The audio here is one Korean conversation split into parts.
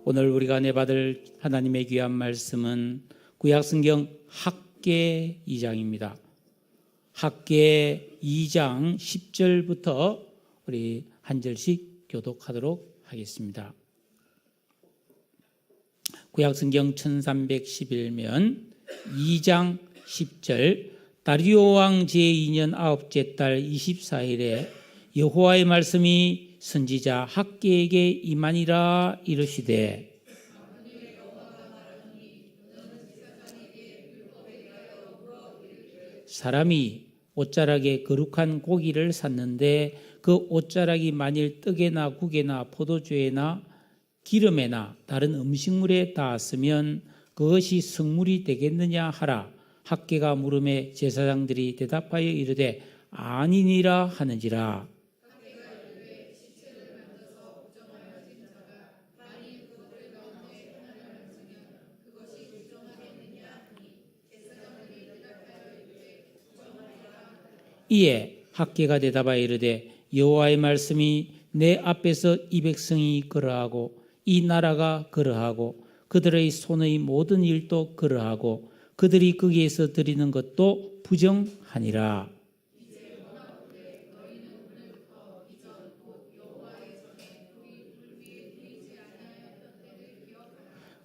오늘 우리가 내받을 하나님의 귀한 말씀은 구약성경 학개 2장입니다. 학개 2장 10절부터 우리 한 절씩 교독하도록 하겠습니다. 구약성경 1311면 2장 10절 다리오 왕 제2년 9째 달 24일에 여호와의 말씀이 선지자 학개에게 임하니라 이르시되 사람이 옷자락에 거룩한 고기를 샀는데 그 옷자락이 만일 떡에나 국에나 포도주에나 기름에나 다른 음식물에 닿았으면 그것이 성물이 되겠느냐 하라. 학개가 물음에 제사장들이 대답하여 이르되 아니니라 하는지라. 이에 학개가 대답하여 이르되 여호와의 말씀이 내 앞에서 이 백성이 그러하고 이 나라가 그러하고 그들의 손의 모든 일도 그러하고 그들이 거기에서 드리는 것도 부정하니라.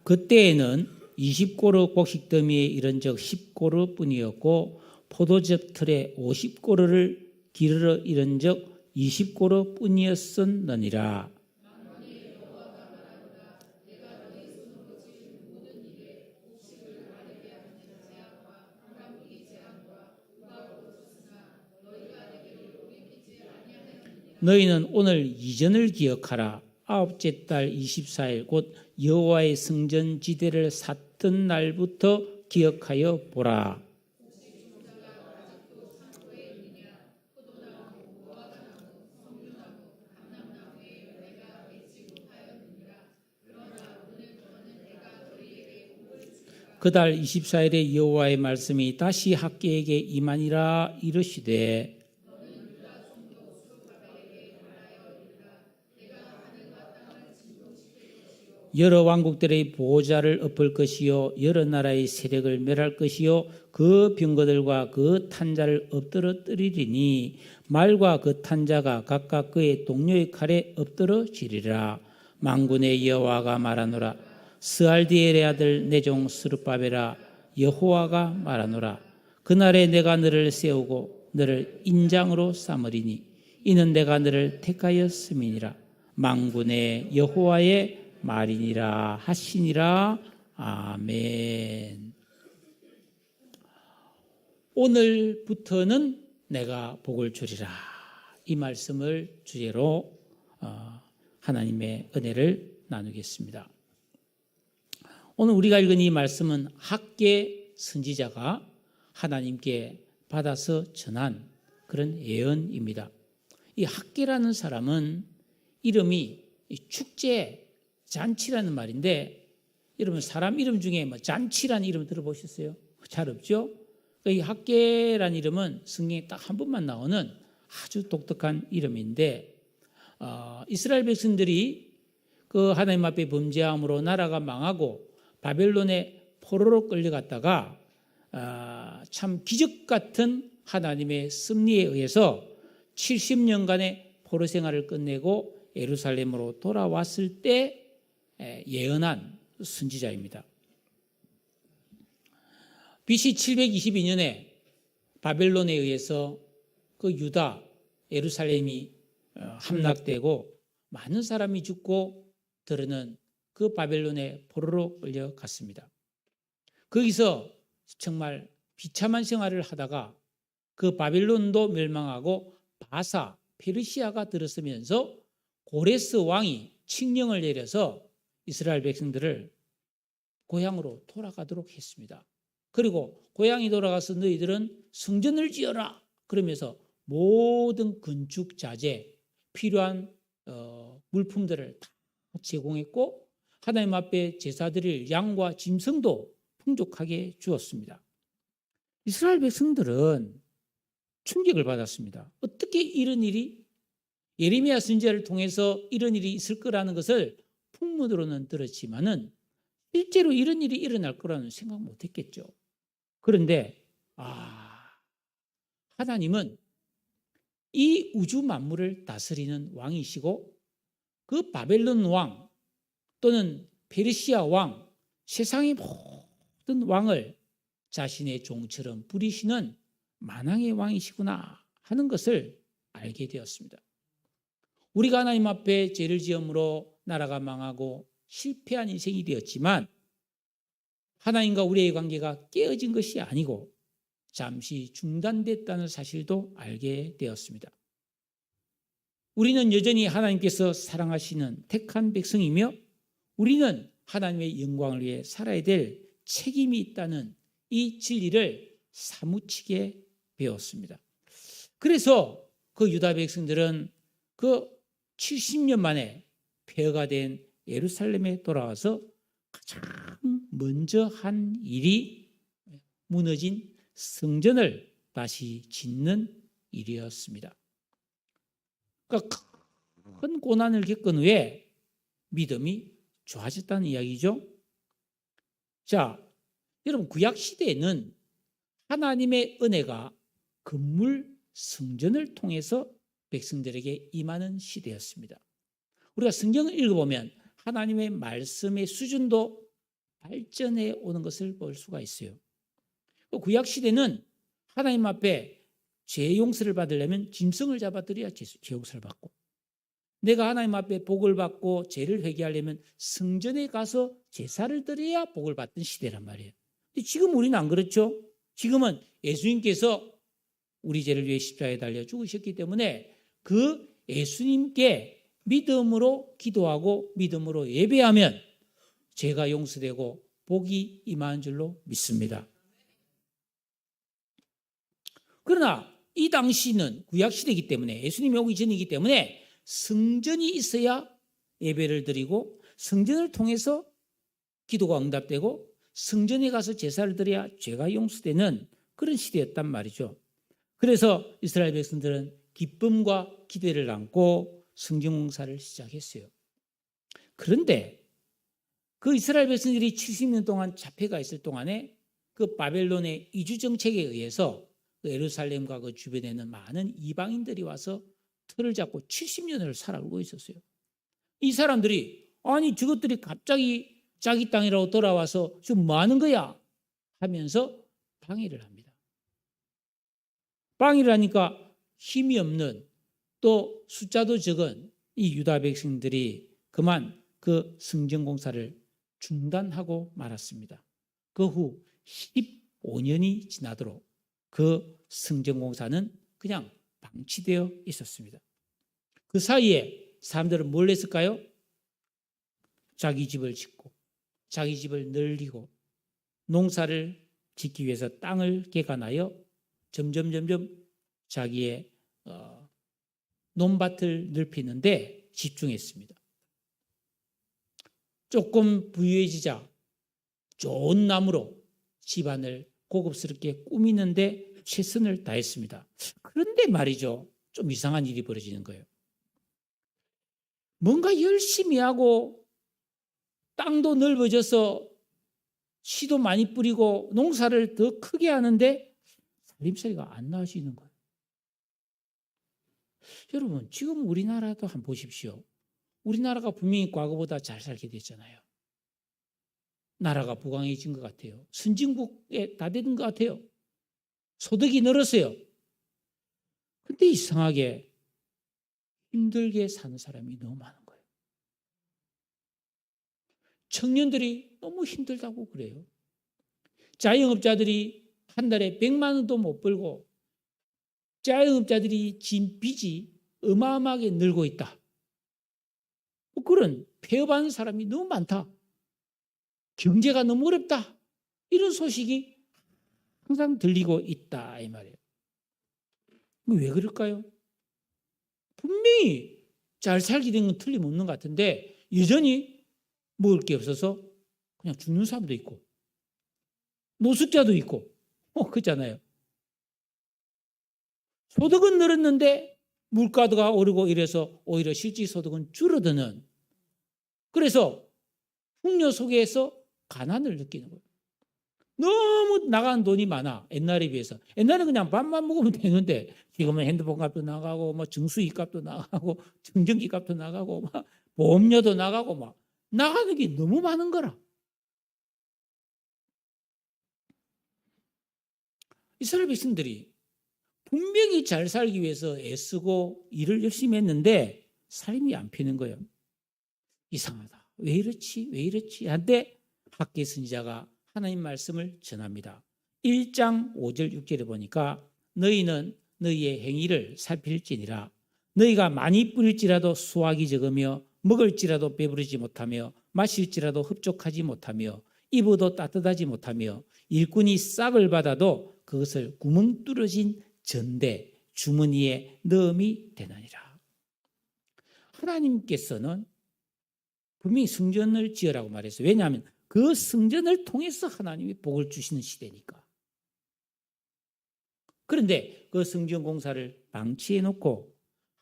그때에는 20고르 곡식더미에 이른 적 10고르 뿐이었고 포도즙 틀에 50고르를 기르러 이른 적 20고르 뿐이었었느니라. 너희는 오늘 이전을 기억하라. 9째 달 24일 곧 여호와의 성전 지대를 샀던 날부터 기억하여 보라. 그달 24일에 여호와의 말씀이 다시 학개에게 임하니라 이르시되 여러 왕국들의 보호자를 엎을 것이요 여러 나라의 세력을 멸할 것이요 그 병거들과 그 탄자를 엎드러뜨리리니 말과 그 탄자가 각각 그의 동료의 칼에 엎드러지리라. 만군의 여호와가 말하노라. 스알디엘의 아들 내 종 스룹바벨아 여호와가 말하노라. 그날에 내가 너를 세우고 너를 인장으로 삼으리니 이는 내가 너를 택하였음이니라. 만군의 여호와의 말이니라 하시니라. 아멘. 오늘부터는 내가 복을 주리라. 이 말씀을 주제로 하나님의 은혜를 나누겠습니다. 오늘 우리가 읽은 이 말씀은 학개 선지자가 하나님께 받아서 전한 그런 예언입니다. 이 학개라는 사람은 이름이 축제 잔치라는 말인데, 여러분 사람 이름 중에 뭐 잔치라는 이름 들어보셨어요? 잘 없죠? 이 학개라는 이름은 성경에 딱 한 번만 나오는 아주 독특한 이름인데, 이스라엘 백성들이 그 하나님 앞에 범죄함으로 나라가 망하고 바벨론에 포로로 끌려갔다가 참 기적 같은 하나님의 섭리에 의해서 70년간의 포로 생활을 끝내고 예루살렘으로 돌아왔을 때 예언한 선지자입니다. BC 722년에 바벨론에 의해서 그 유다 예루살렘이 함락되고 많은 사람이 죽고 들어는 그 바벨론의 포로로 끌려갔습니다. 거기서 정말 비참한 생활을 하다가 그 바벨론도 멸망하고 바사 페르시아가 들어서면서 고레스 왕이 칙령을 내려서 이스라엘 백성들을 고향으로 돌아가도록 했습니다. 그리고 고향에 돌아가서 너희들은 성전을 지어라 그러면서 모든 건축 자재 필요한 물품들을 다 제공했고 하나님 앞에 제사드릴 양과 짐승도 풍족하게 주었습니다. 이스라엘 백성들은 충격을 받았습니다. 어떻게 이런 일이 예레미야 선지자를 통해서 이런 일이 있을 거라는 것을 풍문으로는 들었지만은 실제로 이런 일이 일어날 거라는 생각 못 했겠죠. 그런데 하나님은 이 우주 만물을 다스리는 왕이시고 그 바벨론 왕 또는 페르시아 왕, 세상의 모든 왕을 자신의 종처럼 부리시는 만왕의 왕이시구나 하는 것을 알게 되었습니다. 우리가 하나님 앞에 죄를 지음으로 나라가 망하고 실패한 인생이 되었지만 하나님과 우리의 관계가 깨어진 것이 아니고 잠시 중단됐다는 사실도 알게 되었습니다. 우리는 여전히 하나님께서 사랑하시는 택한 백성이며 우리는 하나님의 영광을 위해 살아야 될 책임이 있다는 이 진리를 사무치게 배웠습니다. 그래서 그 유다 백성들은 그 70년 만에 폐허가 된 예루살렘에 돌아와서 가장 먼저 한 일이 무너진 성전을 다시 짓는 일이었습니다. 그러니까 큰 고난을 겪은 후에 믿음이 좋아졌다는 이야기죠. 자, 여러분 구약 시대에는 하나님의 은혜가 건물 성전을 통해서 백성들에게 임하는 시대였습니다. 우리가 성경을 읽어보면 하나님의 말씀의 수준도 발전해 오는 것을 볼 수가 있어요. 구약 시대는 하나님 앞에 죄 용서를 받으려면 짐승을 잡아들여야 죄 용서를 받고, 내가 하나님 앞에 복을 받고 죄를 회개하려면 성전에 가서 제사를 드려야 복을 받던 시대란 말이에요. 근데 지금 우리는 안 그렇죠. 지금은 예수님께서 우리 죄를 위해 십자가에 달려 죽으셨기 때문에 그 예수님께 믿음으로 기도하고 믿음으로 예배하면 죄가 용서되고 복이 임하는 줄로 믿습니다. 그러나 이 당시는 구약시대이기 때문에, 예수님이 오기 전이기 때문에 성전이 있어야 예배를 드리고 성전을 통해서 기도가 응답되고 성전에 가서 제사를 드려야 죄가 용서되는 그런 시대였단 말이죠. 그래서 이스라엘 백성들은 기쁨과 기대를 안고 성전 공사를 시작했어요. 그런데 그 이스라엘 백성들이 70년 동안 잡혀가 있을 동안에 그 바벨론의 이주 정책에 의해서 예루살렘과 그 주변에는 많은 이방인들이 와서 틀을 잡고 70년을 살아오고 있었어요. 이 사람들이 아니 저것들이 갑자기 자기 땅이라고 돌아와서 지금 뭐 하는 거야 하면서 방해를 합니다. 방해를 하니까 힘이 없는 또 숫자도 적은 이 유다 백성들이 그만 그 성전 공사를 중단하고 말았습니다. 그 후 15년이 지나도록 그 성전 공사는 그냥 방치되어 있었습니다. 그 사이에 사람들은 뭘 했을까요? 자기 집을 짓고 자기 집을 늘리고 농사를 짓기 위해서 땅을 개간하여 점점 자기의 논밭을 넓히는데 집중했습니다. 조금 부유해지자 좋은 나무로 집안을 고급스럽게 꾸미는데 최선을 다했습니다. 그런데 말이죠, 좀 이상한 일이 벌어지는 거예요. 뭔가 열심히 하고 땅도 넓어져서 씨도 많이 뿌리고 농사를 더 크게 하는데 살림살이가 안 나아지는 거예요. 여러분, 지금 우리나라도 한번 보십시오. 우리나라가 분명히 과거보다 잘 살게 됐잖아요. 나라가 부강해진 것 같아요. 선진국에 다 되는 것 같아요. 소득이 늘었어요. 근데 이상하게 힘들게 사는 사람이 너무 많은 거예요. 청년들이 너무 힘들다고 그래요. 자영업자들이 한 달에 100만 원도 못 벌고 자영업자들이 진 빚이 어마어마하게 늘고 있다. 그런 폐업하는 사람이 너무 많다. 경제가 너무 어렵다. 이런 소식이 항상 들리고 있다 이 말이에요. 왜 그럴까요? 분명히 잘 살게 된 건 틀림없는 것 같은데 여전히 먹을 게 없어서 그냥 죽는 사람도 있고 노숙자도 있고 그렇잖아요. 소득은 늘었는데 물가가 오르고 이래서 오히려 실질 소득은 줄어드는 그래서 풍요 속에서 가난을 느끼는 거예요. 너무 나가는 돈이 많아. 옛날에 비해서. 옛날에 그냥 밥만 먹으면 되는데 지금은 핸드폰 값도 나가고 뭐 정수기 값도 나가고 정전기 값도 나가고 막 보험료도 나가고 막 나가는 게 너무 많은 거라. 이스라엘 백성들이 분명히 잘 살기 위해서 애쓰고 일을 열심히 했는데 삶이 안 피는 거예요. 이상하다. 왜 이렇지? 왜 이렇지? 한데 학개 선지자가 하나님 말씀을 전합니다. 1장 5절 6절에 보니까 너희는 너희의 행위를 살필지니라. 너희가 많이 뿌릴지라도 수확이 적으며 먹을지라도 배부르지 못하며 마실지라도 흡족하지 못하며 입어도 따뜻하지 못하며 일꾼이 싹을 받아도 그것을 구멍 뚫어진 전대 주머니에 넣음이 되나니라. 하나님께서는 분명히 성전을 지으라고 말했어요. 왜냐하면 그 성전을 통해서 하나님이 복을 주시는 시대니까. 그런데 그 성전 공사를 방치해 놓고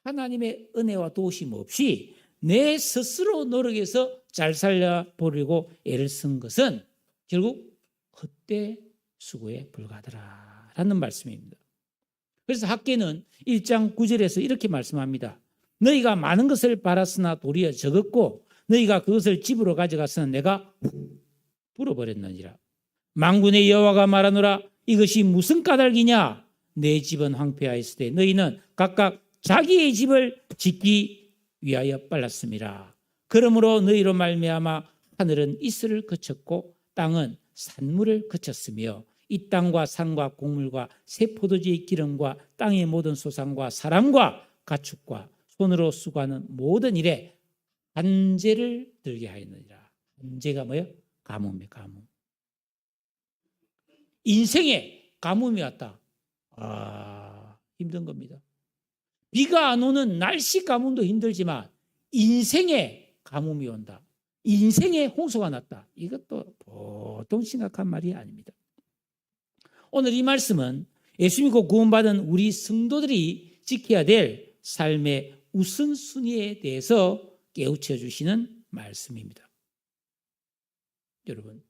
하나님의 은혜와 도우심 없이 내 스스로 노력해서 잘 살려보려고 애를 쓴 것은 결국 헛되이 수고에 불과하더라라는 말씀입니다. 그래서 학개는 1장 9절에서 이렇게 말씀합니다. 너희가 많은 것을 바랐으나 도리어 적었고 너희가 그것을 집으로 가져갔으나 내가 불어버렸느니라. 만군의 여호와가 말하노라. 이것이 무슨 까닭이냐? 내 집은 황폐하였으되 너희는 각각 자기의 집을 짓기 위하여 빨랐음이라. 그러므로 너희로 말미암아 하늘은 이슬을 그쳤고 땅은 산물을 그쳤으며 이 땅과 산과 곡물과 새 포도주의 기름과 땅의 모든 소산과 사람과 가축과 손으로 수고하는 모든 일에 한제를 들게 하였느니라. 한제가 뭐예요? 가뭄이에요. 가뭄. 인생에 가뭄이 왔다. 힘든 겁니다. 비가 안 오는 날씨 가뭄도 힘들지만 인생에 가뭄이 온다. 인생에 홍수가 났다. 이것도 보통 심각한 말이 아닙니다. 오늘 이 말씀은 예수 믿고 구원받은 우리 성도들이 지켜야 될 삶의 우선순위에 대해서 깨우쳐 주시는 말씀입니다. 여러분,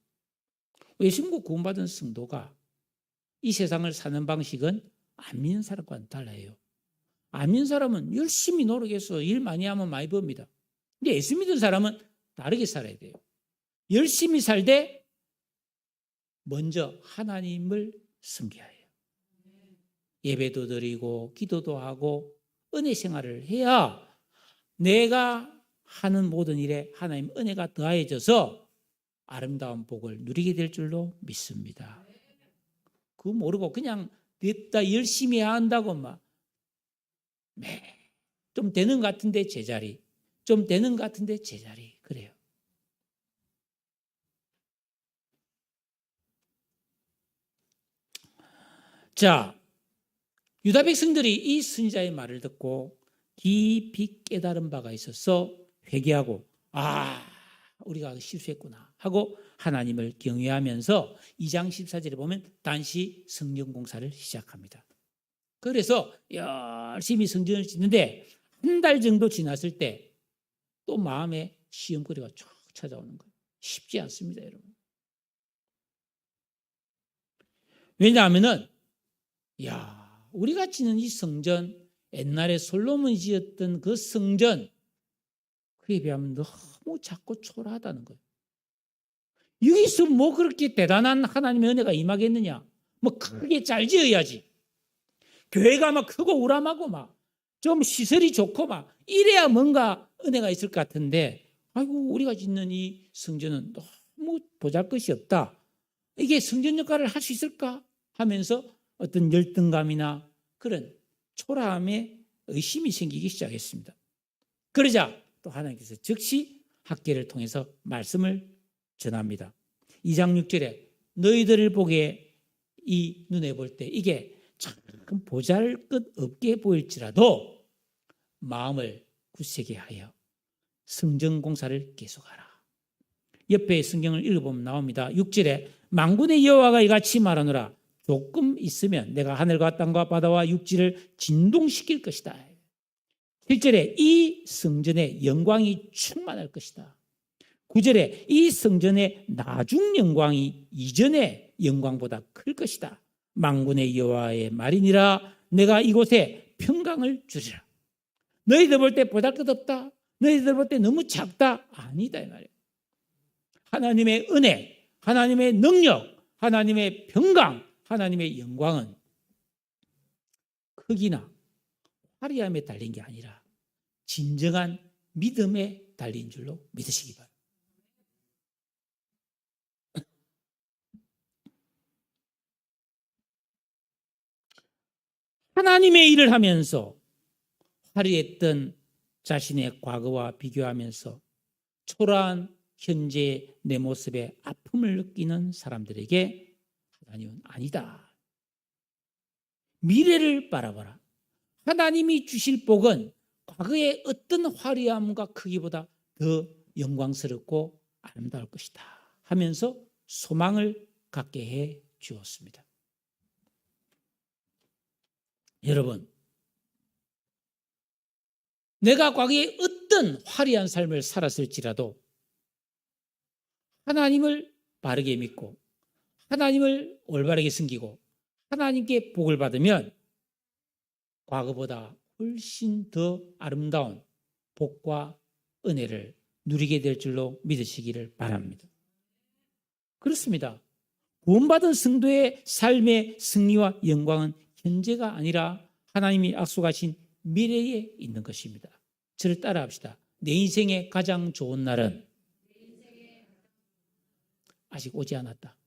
예수 믿고 구원받은 성도가 이 세상을 사는 방식은 안 믿는 사람과는 달라요. 안 믿는 사람은 열심히 노력해서 일 많이 하면 많이 법니다. 근데 예수 믿는 사람은 다르게 살아야 돼요. 열심히 살되 먼저 하나님을 섬겨야 해요. 예배도 드리고 기도도 하고 은혜 생활을 해야 내가 하는 모든 일에 하나님 은혜가 더해져서 아름다운 복을 누리게 될 줄로 믿습니다. 그거 모르고 그냥 냈다 열심히 한다고 막 좀 되는 것 같은데 제자리, 좀 되는 것 같은데 제자리 그래요. 자, 유다 백성들이 이 선지자의 말을 듣고 깊이 깨달은 바가 있어서 회개하고 우리가 실수했구나 하고 하나님을 경외하면서 2장 14절에 보면 다시 성전 공사를 시작합니다. 그래서 열심히 성전을 짓는데 한 달 정도 지났을 때 또 마음에 시험거리가 쫙 찾아오는 거예요. 쉽지 않습니다, 여러분. 왜냐하면은 우리가 짓는 이 성전, 옛날에 솔로몬이 지었던 그 성전, 그에 비하면 너무 작고 초라하다는 거예요. 여기서 뭐 그렇게 대단한 하나님의 은혜가 임하겠느냐? 뭐 크게 잘 지어야지. 교회가 막 크고 우람하고 막 좀 시설이 좋고 막 이래야 뭔가 은혜가 있을 것 같은데, 우리가 짓는 이 성전은 너무 보잘것이 없다. 이게 성전 역할을 할 수 있을까? 하면서 어떤 열등감이나 그런 초라함에 의심이 생기기 시작했습니다. 그러자 또 하나님께서 즉시 학개를 통해서 말씀을 전합니다. 2장 6절에 너희들을 보기에 이 눈에 볼 때 이게 참 보잘것없게 보일지라도 마음을 굳세게 하여 성전 공사를 계속하라. 옆에 성경을 읽어보면 나옵니다. 6절에 만군의 여호와가 이같이 말하노라. 조금 있으면 내가 하늘과 땅과 바다와 육지를 진동시킬 것이다. 7절에 이 성전에 영광이 충만할 것이다. 9절에 이 성전의 나중 영광이 이전의 영광보다 클 것이다. 만군의 여호와의 말이니라. 내가 이곳에 평강을 주리라. 너희들 볼 때 보잘것없다. 너희들 볼 때 너무 작다. 아니다 이 말이에요. 하나님의 은혜, 하나님의 능력, 하나님의 평강, 하나님의 영광은 크기나 화려함에 달린 게 아니라 진정한 믿음에 달린 줄로 믿으시기 바랍니다. 하나님의 일을 하면서 화려했던 자신의 과거와 비교하면서 초라한 현재의 내 모습에 아픔을 느끼는 사람들에게 하나님은 아니다. 미래를 바라봐라. 하나님이 주실 복은 과거의 어떤 화려함과 크기보다 더 영광스럽고 아름다울 것이다 하면서 소망을 갖게 해 주었습니다. 여러분, 내가 과거에 어떤 화려한 삶을 살았을지라도 하나님을 바르게 믿고 하나님을 올바르게 섬기고 하나님께 복을 받으면 과거보다 훨씬 더 아름다운 복과 은혜를 누리게 될 줄로 믿으시기를 바랍니다. 그렇습니다. 구원받은 성도의 삶의 승리와 영광은 현재가 아니라 하나님이 약속하신 미래에 있는 것입니다. 저를 따라합시다. 내 인생의 가장 좋은 날은 아직 오지 않았다.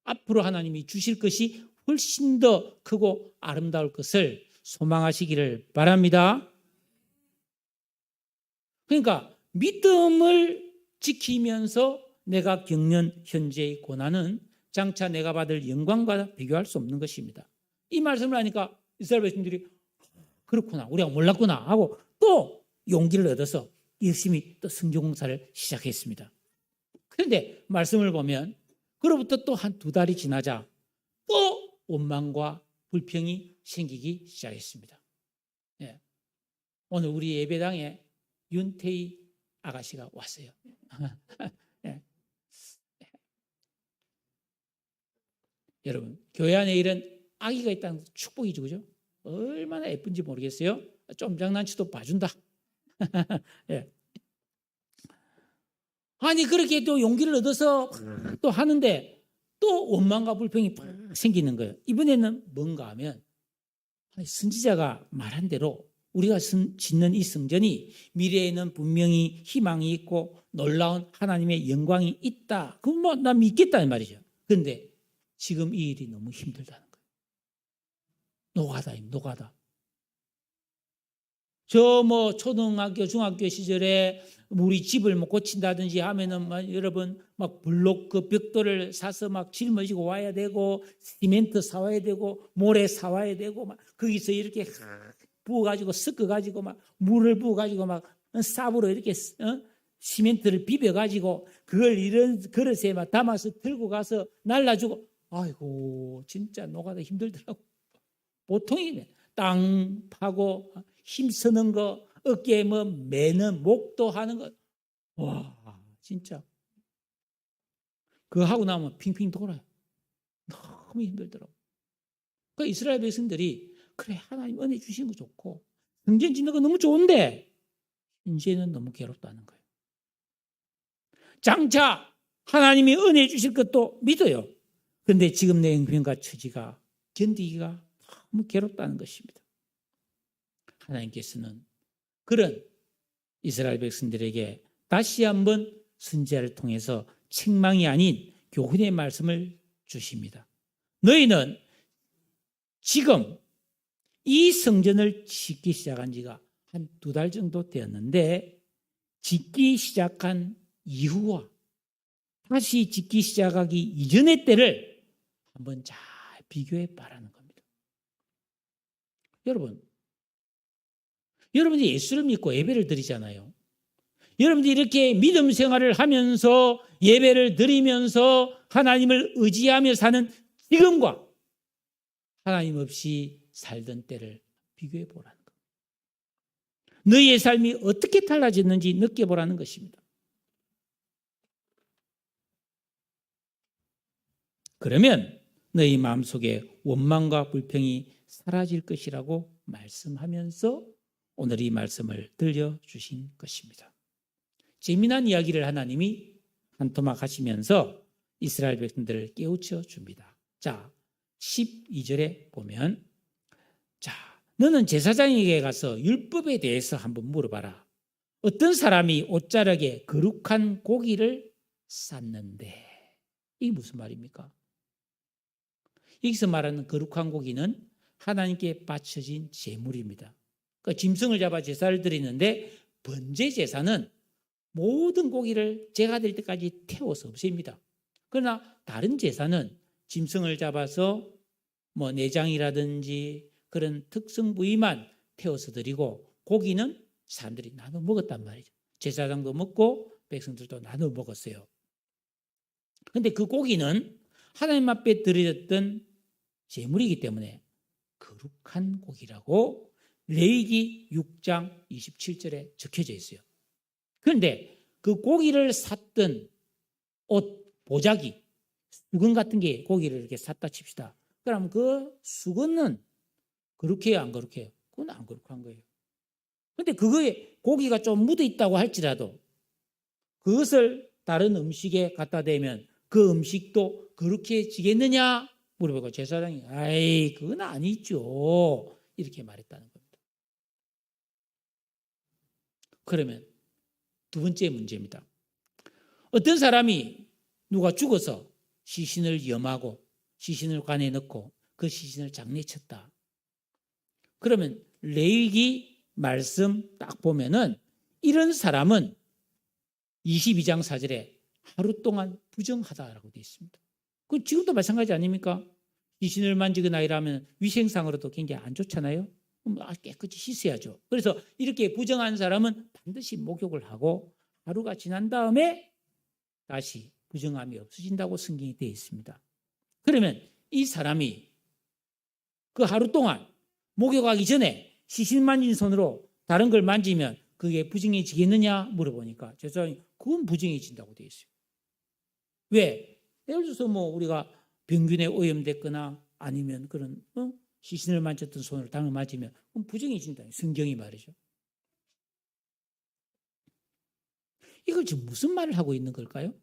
앞으로 하나님이 주실 것이 훨씬 더 크고 아름다울 것을 소망하시기를 바랍니다. 그러니까 믿음을 지키면서 내가 겪는 현재의 고난은 장차 내가 받을 영광과 비교할 수 없는 것입니다. 이 말씀을 하니까 이스라엘 백성들이 그렇구나, 우리가 몰랐구나 하고 또 용기를 얻어서 열심히 또 성경공사를 시작했습니다. 그런데 말씀을 보면 그로부터 또 한 2달이 지나자 또 원망과 불평이 생기기 시작했습니다. 예. 오늘 우리 예배당에 윤태희 아가씨가 왔어요. 예. 여러분, 교회 안에 이런 아기가 있다는 것도 축복이죠, 그죠? 얼마나 예쁜지 모르겠어요. 좀 장난치도 봐준다. 예. 아니 그렇게 또 용기를 얻어서 또 하는데 또 원망과 불평이 생기는 거예요. 이번에는 뭔가 하면 선지자가 말한 대로 우리가 짓는 이 성전이 미래에는 분명히 희망이 있고 놀라운 하나님의 영광이 있다. 그건 뭐 나 믿겠다는 말이죠. 그런데 지금 이 일이 너무 힘들다는 거예요. 노가다. 저 뭐 초등학교, 중학교 시절에 우리 집을 뭐 고친다든지 하면은 여러분 막 블록 그 벽돌을 사서 막 짊어지고 와야 되고 시멘트 사와야 되고 모래 사와야 되고 막 거기서 이렇게 부어가지고 섞어가지고 막 물을 부어가지고 막 삽으로 이렇게 시멘트를 비벼가지고 그걸 이런 그릇에 막 담아서 들고 가서 날라주고 아이고 진짜 노가다 힘들더라고. 보통이네. 땅 파고 힘쓰는 거, 어깨에 뭐 매는 목도 하는 거. 와, 진짜. 그거 하고 나면 핑핑 돌아요. 너무 힘들더라고. 그 이스라엘 백성들이 그래 하나님 은혜 주신 거 좋고 성전 짓는 거 너무 좋은데 이제는 너무 괴롭다는 거예요. 장차 하나님이 은혜 주실 것도 믿어요. 그런데 지금 내 형편과 처지가 견디기가 너무 괴롭다는 것입니다. 하나님께서는 그런 이스라엘 백성들에게 다시 한번 선지자를 통해서 책망이 아닌 교훈의 말씀을 주십니다. 너희는 지금 이 성전을 짓기 시작한 지가 한 2달 정도 되었는데 짓기 시작한 이후와 다시 짓기 시작하기 이전의 때를 한번 잘 비교해 보라는 겁니다. 여러분이 예수를 믿고 예배를 드리잖아요. 여러분들이 이렇게 믿음 생활을 하면서 예배를 드리면서 하나님을 의지하며 사는 지금과 하나님 없이 살던 때를 비교해 보라는 겁니다. 너희의 삶이 어떻게 달라졌는지 느껴보라는 것입니다. 그러면 너희 마음속에 원망과 불평이 사라질 것이라고 말씀하면서 오늘 이 말씀을 들려주신 것입니다. 재미난 이야기를 하나님이 한 토막 하시면서 이스라엘 백성들을 깨우쳐 줍니다. 자, 12절에 보면, 자, 너는 제사장에게 가서 율법에 대해서 한번 물어봐라. 어떤 사람이 옷자락에 거룩한 고기를 쌌는데, 이게 무슨 말입니까? 여기서 말하는 거룩한 고기는 하나님께 바쳐진 제물입니다. 그러니까 짐승을 잡아 제사를 드리는데 번제 제사는 모든 고기를 제가 될 때까지 태워서 없앱니다. 그러나 다른 제사는 짐승을 잡아서 뭐 내장이라든지 그런 특성 부위만 태워서 드리고 고기는 사람들이 나눠 먹었단 말이죠. 제사장도 먹고 백성들도 나눠 먹었어요. 그런데 그 고기는 하나님 앞에 드려졌던 제물이기 때문에 거룩한 고기라고 레위기 6장 27절에 적혀져 있어요. 그런데 그 고기를 샀던 옷, 보자기, 수건 같은 게 고기를 이렇게 샀다 칩시다. 그럼 그 수건은 거룩해요, 안 거룩해요? 그건 안 거룩한 거예요. 그런데 그거에 고기가 좀 묻어 있다고 할지라도 그것을 다른 음식에 갖다 대면 그 음식도 거룩해지겠느냐 물어보고 제사장이 아이 그건 아니죠 이렇게 말했다는 겁니다. 그러면 두 번째 문제입니다. 어떤 사람이 누가 죽어서 시신을 염하고 시신을 관에 넣고 그 시신을 장례쳤다. 그러면 레위기 말씀 딱 보면은 이런 사람은 22장 4절에 하루 동안 부정하다라고 되어 있습니다. 그 지금도 마찬가지 아닙니까? 시신을 만지거나 이러면 위생상으로도 굉장히 안 좋잖아요. 깨끗이 씻어야죠. 그래서 이렇게 부정한 사람은 반드시 목욕을 하고 하루가 지난 다음에 다시 부정함이 없어진다고 성경이 되어 있습니다. 그러면 이 사람이 그 하루 동안 목욕하기 전에 시신 만진 손으로 다른 걸 만지면 그게 부정해지겠느냐 물어보니까 제사장이 그건 부정해진다고 되어 있어요. 왜? 예를 들어서 뭐 우리가 병균에 오염됐거나 아니면 그런 시신을 만졌던 손을 다른 걸 맞으면 그건 부정해진다. 성경이 말이죠. 이걸 지금 무슨 말을 하고 있는 걸까요?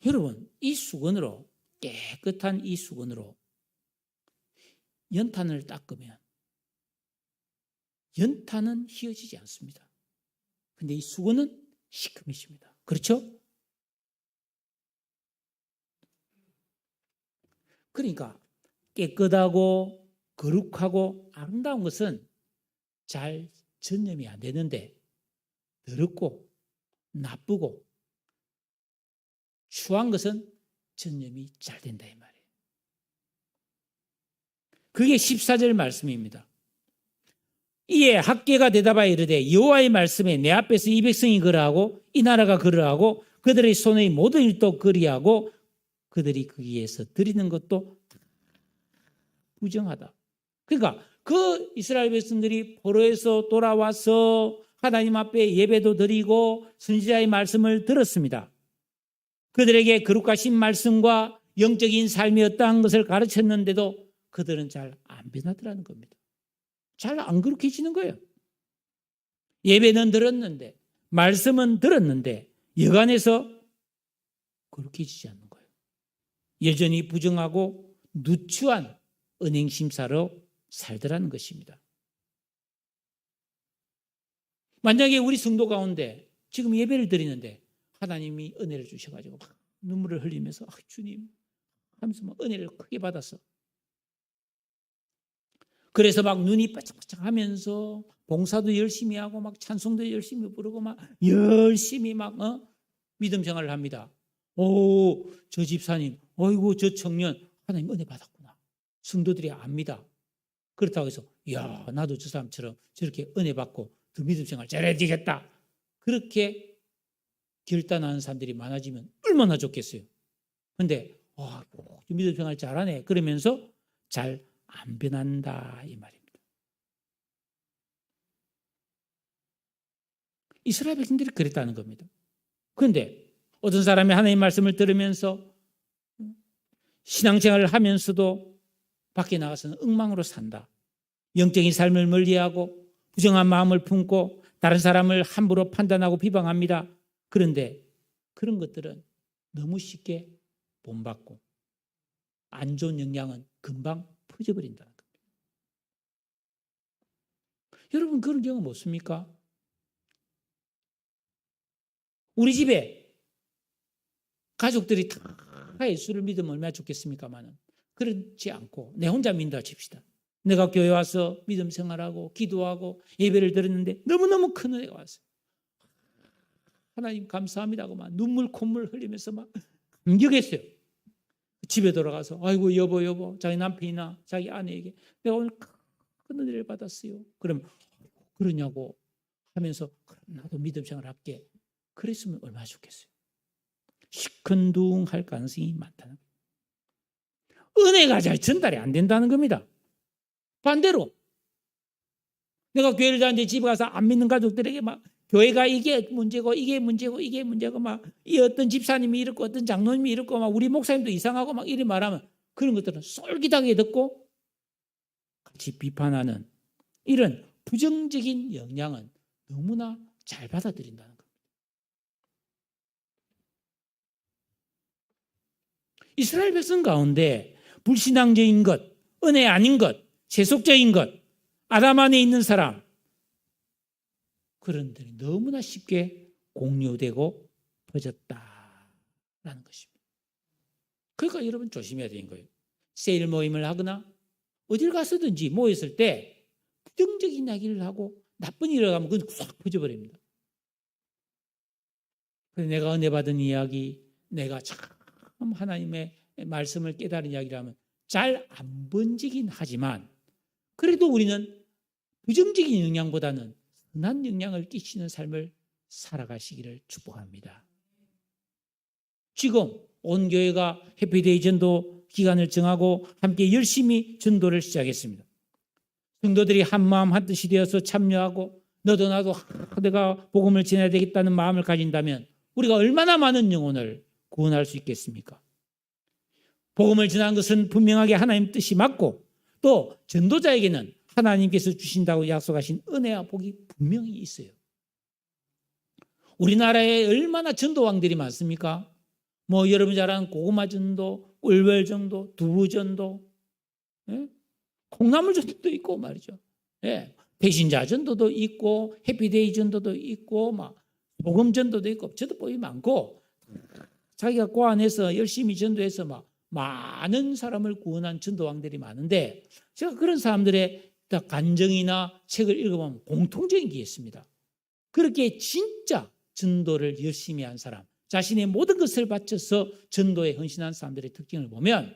여러분, 이 수건으로 깨끗한 이 수건으로 연탄을 닦으면 연탄은 휘어지지 않습니다. 근데 이 수건은 시커매집니다. 그렇죠? 그러니까 깨끗하고 거룩하고 아름다운 것은 잘 전염이 안 되는데 더럽고 나쁘고 추한 것은 전염이 잘 된다 이 말이에요. 그게 14절 말씀입니다. 이에 학개가 대답하여 이르되 여호와의 말씀에 내 앞에서 이 백성이 그러하고 이 나라가 그러하고 그들의 손의 모든 일도 그리하고 그들이 거기에서 드리는 것도 부정하다. 그러니까 그 이스라엘 백성들이 포로에서 돌아와서 하나님 앞에 예배도 드리고 선지자의 말씀을 들었습니다. 그들에게 거룩하신 말씀과 영적인 삶이 어떠한 것을 가르쳤는데도 그들은 잘 안 변하더라는 겁니다. 잘 안 거룩해지는 거예요. 예배는 들었는데 말씀은 들었는데 여간에서 거룩해지지 않는 거예요. 여전히 부정하고 누추한 은행심사로 살더라는 것입니다. 만약에 우리 성도 가운데 지금 예배를 드리는데 하나님이 은혜를 주셔가지고 막 눈물을 흘리면서 주님 하면서 막 은혜를 크게 받았어. 그래서 막 눈이 바짝바짝 하면서 봉사도 열심히 하고 막 찬송도 열심히 부르고 막 열심히 막 믿음 생활을 합니다. 오, 저 집사님, 어이구 저 청년 하나님 은혜 받았구나. 성도들이 압니다. 그렇다고 해서 야 나도 저 사람처럼 저렇게 은혜 받고 더 믿음 생활 잘해야 되겠다. 그렇게 결단하는 사람들이 많아지면 얼마나 좋겠어요. 그런데 믿음 생활 잘하네 그러면서 잘 안 변한다 이 말입니다. 이스라엘 백성들이 그랬다는 겁니다. 그런데 어떤 사람이 하나님의 말씀을 들으면서 신앙생활을 하면서도 밖에 나가서는 엉망으로 산다. 영적인 삶을 멀리하고 부정한 마음을 품고 다른 사람을 함부로 판단하고 비방합니다. 그런데 그런 것들은 너무 쉽게 본받고 안 좋은 영향은 금방 퍼져버린다는 겁니다. 여러분 그런 경험 없습니까? 우리 집에 가족들이 다 예수를 믿으면 얼마나 좋겠습니까마는 그렇지 않고 내 혼자 믿는다 칩시다. 내가 교회 와서 믿음 생활하고 기도하고 예배를 드렸는데 너무너무 큰 은혜가 왔어요. 하나님 감사합니다고 막 눈물 콧물 흘리면서 막 감격했어요. 집에 돌아가서 아이고 여보 자기 남편이나 자기 아내에게 내가 오늘 큰 은혜를 받았어요. 그럼 그러냐고 하면서 나도 믿음 생활 할게. 그랬으면 얼마나 좋겠어요. 시큰둥할 가능성이 많다는 거예요. 은혜가 잘 전달이 안 된다는 겁니다. 반대로 내가 교회를 다니는데 집에 가서 안 믿는 가족들에게 막 교회가 이게 문제고 막 이 어떤 집사님이 이렇고 어떤 장로님이 이렇고 막 우리 목사님도 이상하고 막 이래 말하면 그런 것들은 솔깃하게 듣고 같이 비판하는 이런 부정적인 영향은 너무나 잘 받아들인다는 겁니다. 이스라엘 백성 가운데 불신앙적인 것, 은혜 아닌 것, 세속적인 것, 아담 안에 있는 사람 그런 들이 너무나 쉽게 공유되고 퍼졌다라는 것입니다. 그러니까 여러분 조심해야 되는 거예요. 세일 모임을 하거나 어딜 가서든지 모였을 때 부정적인 이야기를 하고 나쁜 일을 하면 그건 확 퍼져버립니다. 그래서 내가 은혜 받은 이야기, 내가 참 하나님의 말씀을 깨달은 이야기를 하면 잘 안 번지긴 하지만 그래도 우리는 부정적인 영향보다는 선한 영향을 끼치는 삶을 살아가시기를 축복합니다. 지금 온 교회가 해피데이 전도 기간을 정하고 함께 열심히 전도를 시작했습니다. 성도들이 한마음 한뜻이 되어서 참여하고 너도 나도 내가 복음을 전해야 되겠다는 마음을 가진다면 우리가 얼마나 많은 영혼을 구원할 수 있겠습니까? 복음을 전하는 것은 분명하게 하나님 뜻이 맞고 또 전도자에게는 하나님께서 주신다고 약속하신 은혜와 복이 분명히 있어요. 우리나라에 얼마나 전도왕들이 많습니까? 뭐 여러분 잘 아는 고구마 전도, 꿀벌 전도, 두부 전도, 예? 콩나물 전도도 있고 말이죠. 예. 배신자 전도도 있고 해피데이 전도도 있고 막 복음 전도도 있고 전도법이 많고 자기가 고안해서 열심히 전도해서 막 많은 사람을 구원한 전도왕들이 많은데 제가 그런 사람들의 간증이나 책을 읽어보면 공통적인 게 있습니다. 그렇게 진짜 전도를 열심히 한 사람, 자신의 모든 것을 바쳐서 전도에 헌신한 사람들의 특징을 보면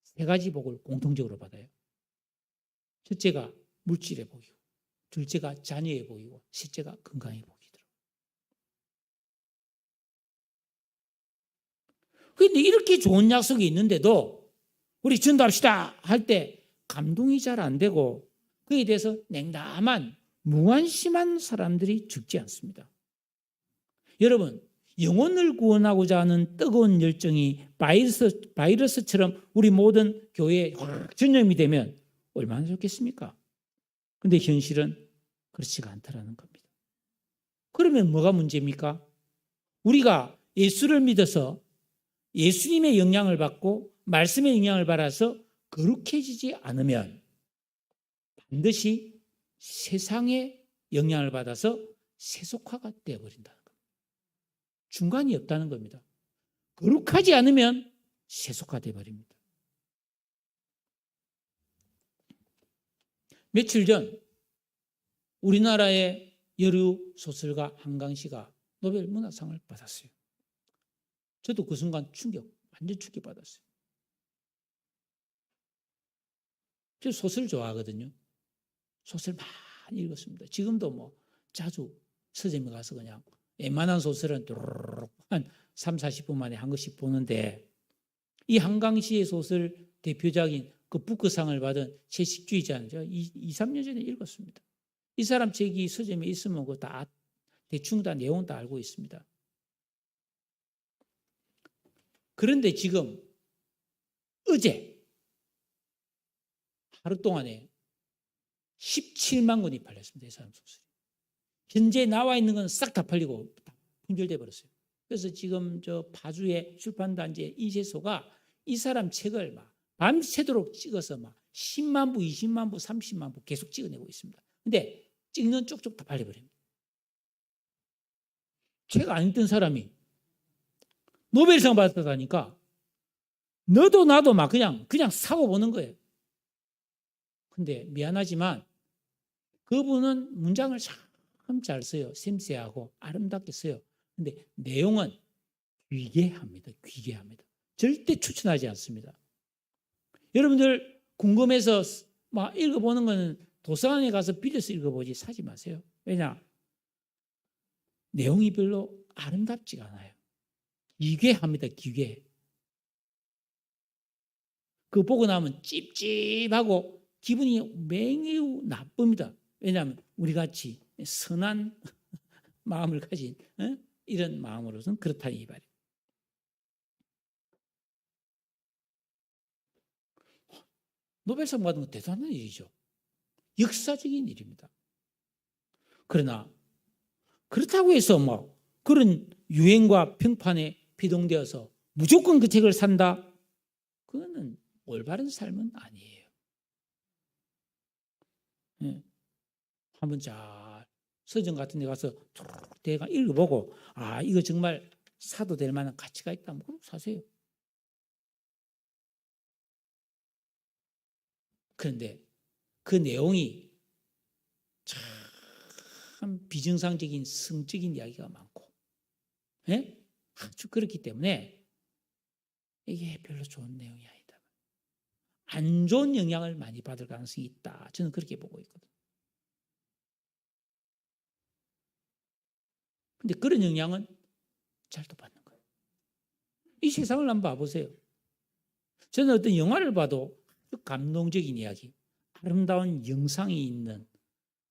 세 가지 복을 공통적으로 받아요. 첫째가 물질의 복이고, 둘째가 자녀의 복이고, 셋째가 건강의 복이더라고요. 그런데 이렇게 좋은 약속이 있는데도 우리 전도합시다 할 때 감동이 잘 안 되고 그에 대해서 냉담한 무관심한 사람들이 적지 않습니다. 여러분, 영혼을 구원하고자 하는 뜨거운 열정이 바이러스처럼 우리 모든 교회에 전염이 되면 얼마나 좋겠습니까? 그런데 현실은 그렇지가 않다라는 겁니다. 그러면 뭐가 문제입니까? 우리가 예수를 믿어서 예수님의 영향을 받고 말씀의 영향을 받아서 거룩해지지 않으면 반드시 세상의 영향을 받아서 세속화가 되어버린다는 겁니다. 중간이 없다는 겁니다. 거룩하지 않으면 세속화되어 버립니다. 며칠 전 우리나라의 여류 소설가 한강 씨가 노벨 문학상을 받았어요. 저도 그 순간 완전 충격받았어요. 저 소설 좋아하거든요. 소설 많이 읽었습니다. 지금도 뭐 자주 서점에 가서 그냥 웬만한 소설은 한 3, 40분 만에 한 것씩 보는데 이 한강 씨의 소설 대표작인 그 부크상을 받은 채식주의자는 제가 2, 3년 전에 읽었습니다. 이 사람 책이 서점에 있으면 그 다 대충 다 내용 다 알고 있습니다. 그런데 지금 어제 하루 동안에 17만 권이 팔렸습니다. 이 사람 소설이. 현재 나와 있는 건 싹 다 팔리고 다 품절돼 버렸어요. 그래서 지금 저 파주의 출판단지의 인쇄소가 이 사람 책을 막 밤새도록 찍어서 막 10만 부, 20만 부, 30만 부 계속 찍어내고 있습니다. 근데 찍는 쪽쪽 다 팔려버립니다. 책 안 읽던 사람이 노벨상 받았다니까 너도 나도 막 그냥 사고 보는 거예요. 근데 미안하지만 그분은 문장을 참 잘 써요. 섬세하고 아름답게 써요. 근데 내용은 귀괴합니다. 귀괴합니다. 절대 추천하지 않습니다. 여러분들 궁금해서 막 읽어보는 거는 도서관에 가서 빌려서 읽어보지 사지 마세요. 왜냐? 내용이 별로 아름답지가 않아요. 기괴합니다. 기괴. 그거 보고 나면 찝찝하고 기분이 매우 나쁩니다. 왜냐하면 우리같이 선한 마음을 가진 이런 마음으로서는 그렇다는 이 말이에요. 노벨상 받은 건 대단한 일이죠. 역사적인 일입니다. 그러나 그렇다고 해서 뭐 그런 유행과 평판에 비동되어서 무조건 그 책을 산다? 그거는 올바른 삶은 아니에요. 네. 한번 잘 서점 같은 데 가서 대가 읽어보고 이거 정말 사도 될 만한 가치가 있다. 그럼 사세요. 그런데 그 내용이 참 비정상적인 성적인 이야기가 많고 아주 그렇기 때문에 이게 별로 좋은 내용이 아니다. 안 좋은 영향을 많이 받을 가능성이 있다. 저는 그렇게 보고 있거든요. 근데 그런 영향은 잘도 받는 거예요. 이 세상을 한번 봐보세요. 저는 어떤 영화를 봐도 감동적인 이야기, 아름다운 영상이 있는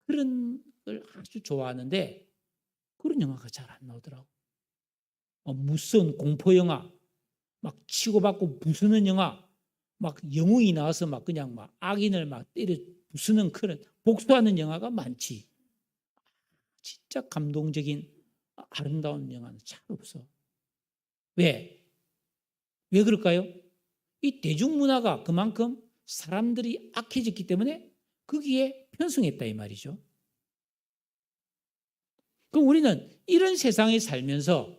그런 걸 아주 좋아하는데 그런 영화가 잘 안 나오더라고. 무서운 공포 영화, 막 치고받고 부수는 영화, 막 영웅이 나와서 막 그냥 막 악인을 막 때려 부수는 그런 복수하는 영화가 많지. 진짜 감동적인 아름다운 영화는 잘 없어. 왜? 왜 그럴까요? 이 대중문화가 그만큼 사람들이 악해졌기 때문에 거기에 편승했다 이 말이죠. 그럼 우리는 이런 세상에 살면서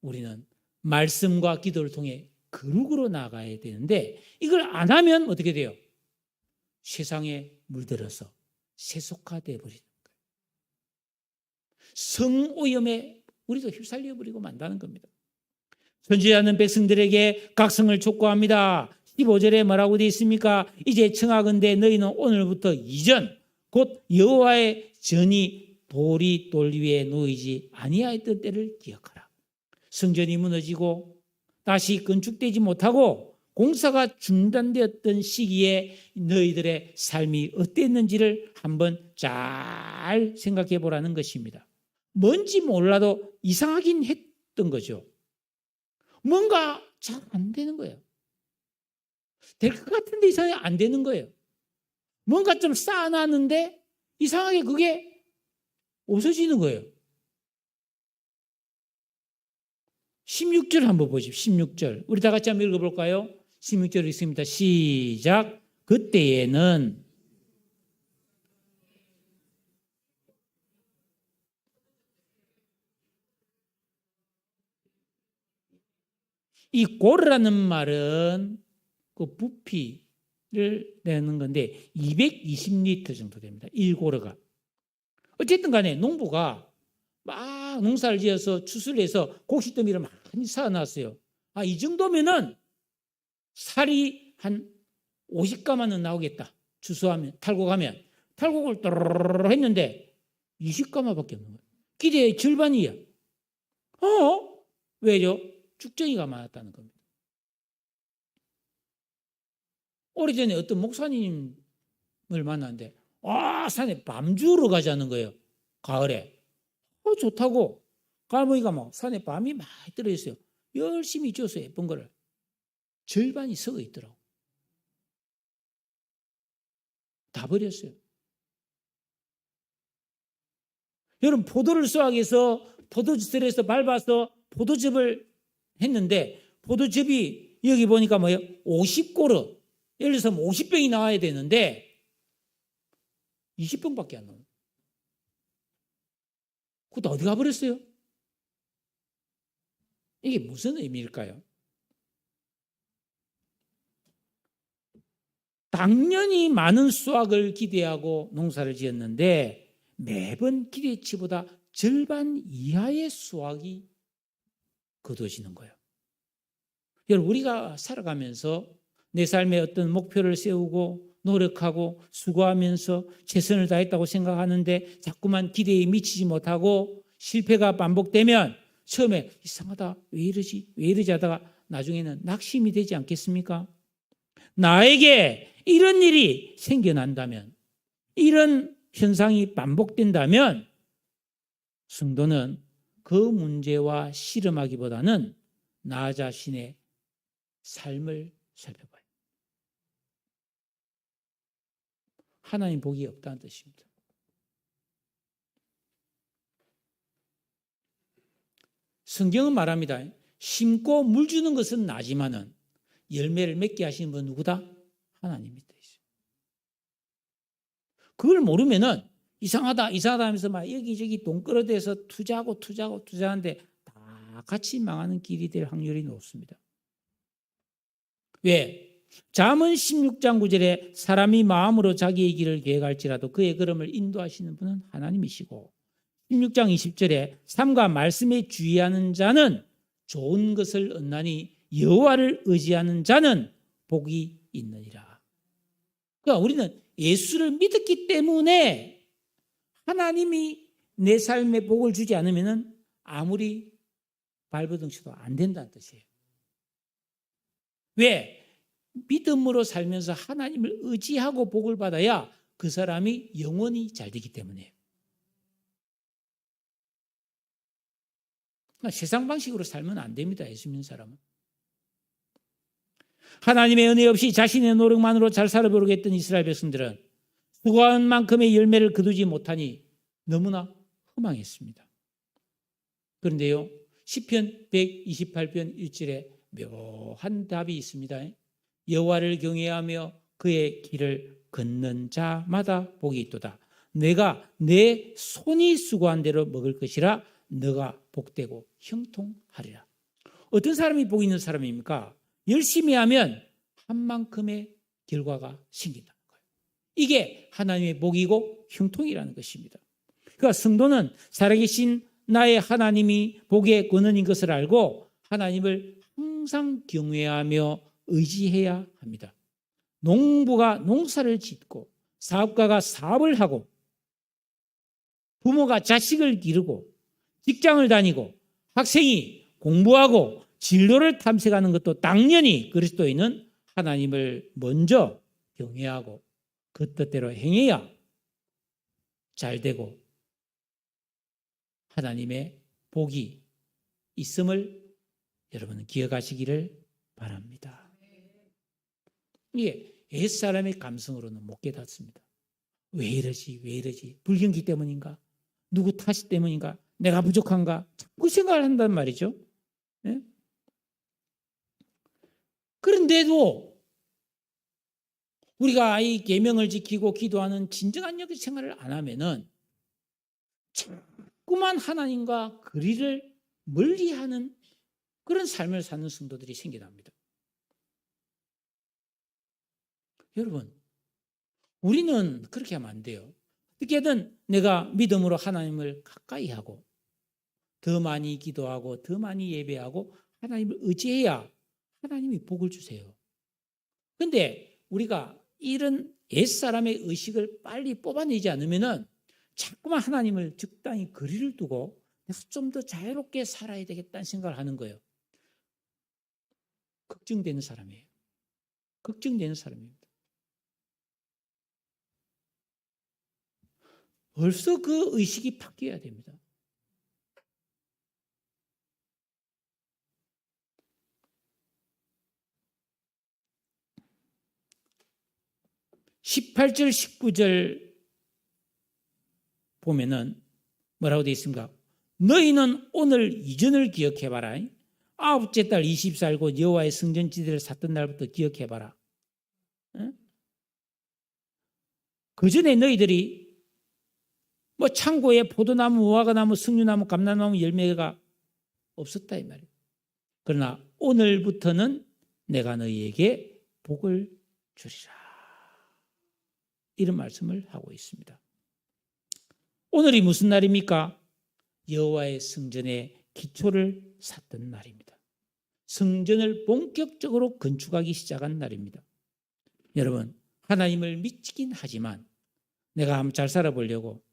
우리는 말씀과 기도를 통해 거룩으로 나가야 되는데 이걸 안 하면 어떻게 돼요? 세상에 물들어서 세속화되어 버리는 거예요. 성오염에 우리도 휩쓸려 버리고 만다는 겁니다. 선지자는 백성들에게 각성을 촉구합니다. 15절에 뭐라고 되어 있습니까? 이제 청하건대 너희는 오늘부터 이전 곧 여호와의 전이 돌이 돌 위에 놓이지 아니하였던 때를 기억하라. 성전이 무너지고 다시 건축되지 못하고 공사가 중단되었던 시기에 너희들의 삶이 어땠는지를 한번 잘 생각해 보라는 것입니다. 뭔지 몰라도 이상하긴 했던 거죠. 뭔가 잘 안 되는 거예요. 될 것 같은데 이상하게 안 되는 거예요. 뭔가 좀 쌓아놨는데 이상하게 그게 없어지는 거예요. 16절 한번 보십시오. 16절. 우리 다 같이 한번 읽어볼까요? 16절 읽습니다. 시작. 그때에는 이 고르라는 말은 그 부피를 내는 건데 220리터 정도 됩니다. 1고르가. 어쨌든 간에 농부가 막 농사를 지어서 추수를 해서 곡식더미를 많이 쌓아놨어요. 이 정도면은 살이 한 50가마는 나오겠다. 추수하면, 탈곡하면. 탈곡을 또르르르 했는데 20가마밖에 없는 거예요. 기대의 절반이야. 왜죠? 죽정이가 많았다는 겁니다. 오래전에 어떤 목사님을 만났는데 산에 밤 주우러 가자는 거예요. 가을에. 좋다고. 가을 보니까 막 산에 밤이 많이 떨어졌어요. 열심히 지어서 예쁜 거를 절반이 썩어 있더라고. 다 버렸어요. 여러분, 포도를 수확해서 포도주스에서 밟아서 포도즙을 했는데 포도즙이 여기 보니까 뭐예요? 50고르. 예를 들어서 50병이 나와야 되는데 20병밖에 안 나와요. 그것도 어디 가버렸어요? 이게 무슨 의미일까요? 당연히 많은 수확을 기대하고 농사를 지었는데 매번 기대치보다 절반 이하의 수확이 거둬지는 거예요. 여러분, 우리가 살아가면서 내 삶에 어떤 목표를 세우고 노력하고 수고하면서 최선을 다했다고 생각하는데 자꾸만 기대에 미치지 못하고 실패가 반복되면 처음에 이상하다, 왜 이러지 하다가 나중에는 낙심이 되지 않겠습니까? 나에게 이런 일이 생겨난다면, 이런 현상이 반복된다면 성도는 그 문제와 씨름하기보다는 나 자신의 삶을 살펴봐요. 하나님 복이 없다는 뜻입니다. 성경은 말합니다. 심고 물 주는 것은 나지만은 열매를 맺게 하시는 분은 누구다? 하나님이다. 그걸 모르면은 이상하다 하면서 막 여기저기 돈 끌어대서 투자하는데 다 같이 망하는 길이 될 확률이 높습니다. 왜? 잠언 16장 9절에 사람이 마음으로 자기의 길을 계획할지라도 그의 걸음을 인도하시는 분은 하나님이시고 16장 20절에 삶과 말씀에 주의하는 자는 좋은 것을 얻나니 여호와를 의지하는 자는 복이 있느니라. 그러니까 우리는 예수를 믿었기 때문에 하나님이 내 삶에 복을 주지 않으면 아무리 발버둥 쳐도 안 된다는 뜻이에요. 왜? 믿음으로 살면서 하나님을 의지하고 복을 받아야 그 사람이 영원히 잘 되기 때문에. 그러니까 세상 방식으로 살면 안 됩니다. 예수 믿는 사람은. 하나님의 은혜 없이 자신의 노력만으로 잘 살아보려고 했던 이스라엘 백성들은 수고한 만큼의 열매를 거두지 못하니 너무나 허망했습니다. 그런데요, 시편 128편 1절에 묘한 답이 있습니다. 여호와를 경외하며 그의 길을 걷는 자마다 복이 있도다. 내가 내 손이 수고한 대로 먹을 것이라 너가 복되고 형통하리라. 어떤 사람이 복 있는 사람입니까? 열심히 하면 한 만큼의 결과가 생긴다는 거예요. 이게 하나님의 복이고 형통이라는 것입니다. 그러니까 성도는 살아계신 나의 하나님이 복의 근원인 것을 알고 하나님을 항상 경외하며 의지해야 합니다. 농부가 농사를 짓고 사업가가 사업을 하고 부모가 자식을 기르고 직장을 다니고 학생이 공부하고 진로를 탐색하는 것도 당연히 그리스도인은 하나님을 먼저 경외하고 그 뜻대로 행해야 잘 되고 하나님의 복이 있음을 여러분은 기억하시기를 바랍니다. 이게 옛사람의 감성으로는 못 깨닫습니다. 왜 이러지? 불경기 때문인가? 누구 탓이 때문인가? 내가 부족한가? 자꾸 생각을 한단 말이죠. 네? 그런데도 우리가 이 계명을 지키고 기도하는 진정한 영적 생활을 안 하면은 자꾸만 하나님과 거리를 멀리하는 그런 삶을 사는 성도들이 생겨납니다. 여러분, 우리는 그렇게 하면 안 돼요. 어떻게든 내가 믿음으로 하나님을 가까이 하고 더 많이 기도하고 더 많이 예배하고 하나님을 의지해야 하나님이 복을 주세요. 그런데 우리가 이런 옛사람의 의식을 빨리 뽑아내지 않으면 자꾸만 하나님을 적당히 거리를 두고 내가 좀 더 자유롭게 살아야 되겠다는 생각을 하는 거예요. 걱정되는 사람이에요. 걱정되는 사람입니다. 벌써 그 의식이 바뀌어야 됩니다. 18절, 19절 보면은 뭐라고 되어 있습니까? 너희는 오늘 이전을 기억해봐라. 아홉째 달 20살 곧 여호와의 성전지대를 샀던 날부터 기억해봐라. 그 전에 너희들이 뭐 창고에 포도나무, 무화과나무, 석류나무, 감람나무 열매가 없었다 이 말이에요. 그러나 오늘부터는 내가 너희에게 복을 주리라. 이런 말씀을 하고 있습니다. 오늘이 무슨 날입니까? 여호와의 성전의 기초를 샀던 날입니다. 성전을 본격적으로 건축하기 시작한 날입니다. 여러분, 하나님을 믿긴 하지만 내가 한번 잘 살아보려고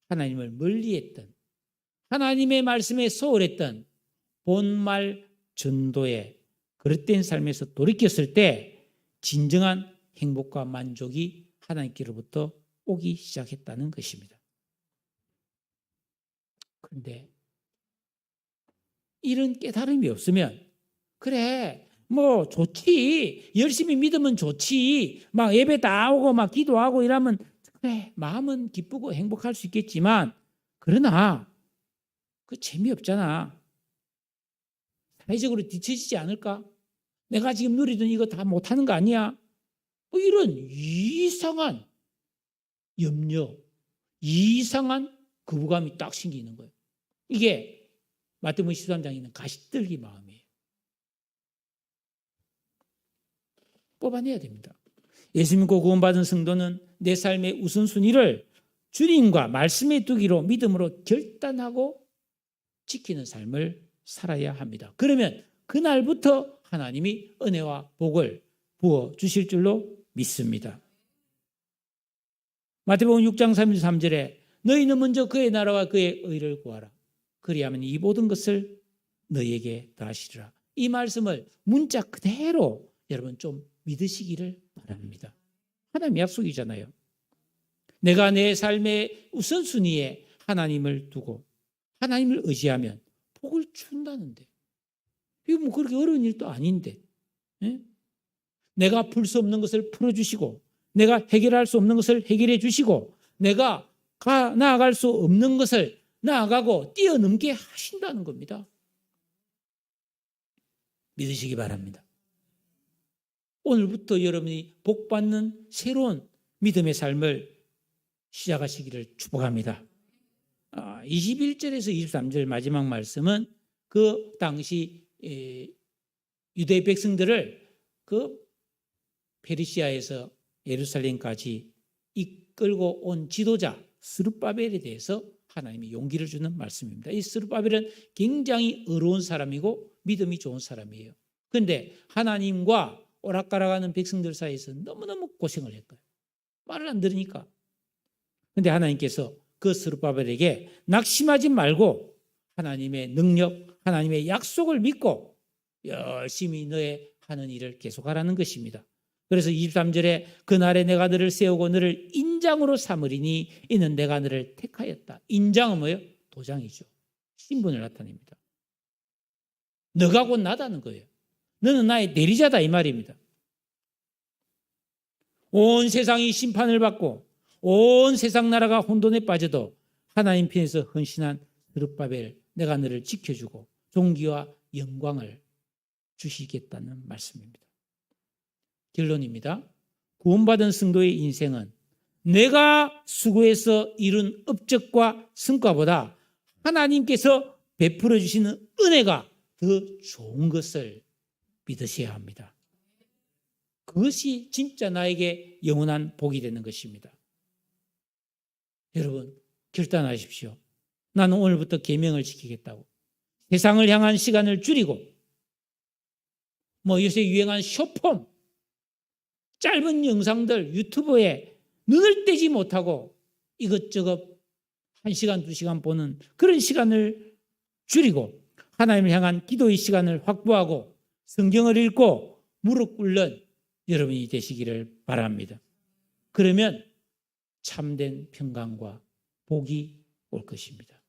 하나님을 멀리했던, 하나님의 말씀에 소홀했던 본말 전도의 그릇된 삶에서 돌이켰을 때 진정한 행복과 만족이 하나님께로부터 오기 시작했다는 것입니다. 그런데 이런 깨달음이 없으면 그래 뭐 좋지, 열심히 믿으면 좋지, 막 예배 다 오고 막 기도하고 이러면 그래 마음은 기쁘고 행복할 수 있겠지만 그러나 그 재미없잖아. 사회적으로 뒤처지지 않을까? 내가 지금 누리던 이거 다 못하는 거 아니야? 뭐 이런 이상한 염려, 이상한 거부감이 딱 생기는 거예요. 이게 마태복음 13장에 있는 가시떨기 마음이에요. 뽑아내야 됩니다. 예수 믿고 구원받은 성도는 내 삶의 우선순위를 주님과 말씀에 두기로 믿음으로 결단하고 지키는 삶을 살아야 합니다. 그러면 그날부터 하나님이 은혜와 복을 부어주실 줄로 믿습니다. 마태복음 6장 33절에 너희는 먼저 그의 나라와 그의 의를 구하라. 그리하면 이 모든 것을 너희에게 더하시리라. 이 말씀을 문자 그대로 여러분 좀 믿으시기를 바랍니다. 하나님의 약속이잖아요. 내가 내 삶의 우선순위에 하나님을 두고 하나님을 의지하면 복을 준다는데 이거 뭐 그렇게 어려운 일도 아닌데 내가 풀 수 없는 것을 풀어주시고 내가 해결할 수 없는 것을 해결해 주시고 내가 나아갈 수 없는 것을 나아가고 뛰어넘게 하신다는 겁니다. 믿으시기 바랍니다. 오늘부터 여러분이 복받는 새로운 믿음의 삶을 시작하시기를 축복합니다. 21절에서 23절 마지막 말씀은 그 당시 유대 백성들을 그 페르시아에서 예루살렘까지 이끌고 온 지도자 스룹바벨에 대해서 하나님이 용기를 주는 말씀입니다. 이 스룹바벨은 굉장히 어려운 사람이고 믿음이 좋은 사람이에요. 그런데 하나님과 오락가락하는 백성들 사이에서 너무너무 고생을 했어요. 말을 안 들으니까. 그런데 하나님께서 그 스룹바벨에게 낙심하지 말고 하나님의 능력, 하나님의 약속을 믿고 열심히 너의 하는 일을 계속하라는 것입니다. 그래서 23절에 그날에 내가 너를 세우고 너를 인장으로 삼으리니 이는 내가 너를 택하였다. 인장은 뭐예요? 도장이죠. 신분을 나타냅니다. 너가 곧 나다는 거예요. 너는 나의 대리자다 이 말입니다. 온 세상이 심판을 받고 온 세상 나라가 혼돈에 빠져도 하나님 편에서 헌신한 스룹바벨 내가 너를 지켜주고 존귀와 영광을 주시겠다는 말씀입니다. 결론입니다. 구원받은 성도의 인생은 내가 수고해서 이룬 업적과 성과보다 하나님께서 베풀어 주시는 은혜가 더 좋은 것을 믿으셔야 합니다. 그것이 진짜 나에게 영원한 복이 되는 것입니다. 여러분 결단하십시오. 나는 오늘부터 계명을 지키겠다고. 세상을 향한 시간을 줄이고 요새 유행한 숏폼 짧은 영상들 유튜브에 눈을 떼지 못하고 이것저것 1시간, 2시간 보는 그런 시간을 줄이고 하나님을 향한 기도의 시간을 확보하고 성경을 읽고 무릎 꿇는 여러분이 되시기를 바랍니다. 그러면 참된 평강과 복이 올 것입니다.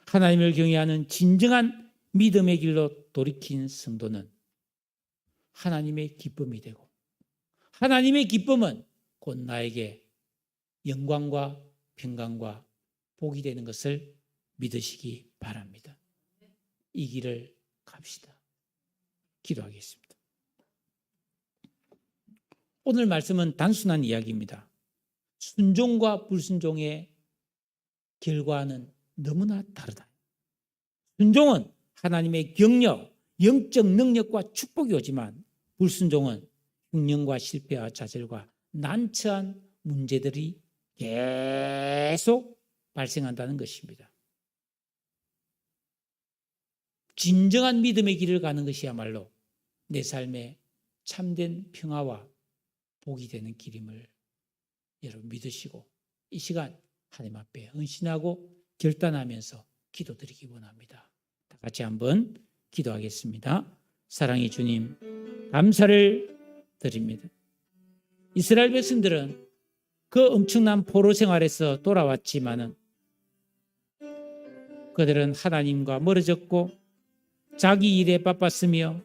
하나님을 경외하는 진정한 믿음의 길로 돌이킨 성도는 하나님의 기쁨이 되고 하나님의 기쁨은 곧 나에게 영광과 평강과 복이 되는 것을 믿으시기 바랍니다. 이 길을 갑시다. 기도하겠습니다. 오늘 말씀은 단순한 이야기입니다. 순종과 불순종의 결과는 너무나 다르다. 순종은 하나님의 경력, 영적 능력과 축복이 오지만 불순종은 흉년과 실패와 좌절과 난처한 문제들이 계속 발생한다는 것입니다. 진정한 믿음의 길을 가는 것이야말로 내 삶에 참된 평화와 복이 되는 길임을 여러분 믿으시고 이 시간 하나님 앞에 헌신하고 결단하면서 기도드리기 원합니다. 다 같이 한번 기도하겠습니다. 사랑의 주님, 감사를 드립니다. 이스라엘 백성들은 그 엄청난 포로 생활에서 돌아왔지만은 그들은 하나님과 멀어졌고 자기 일에 바빴으며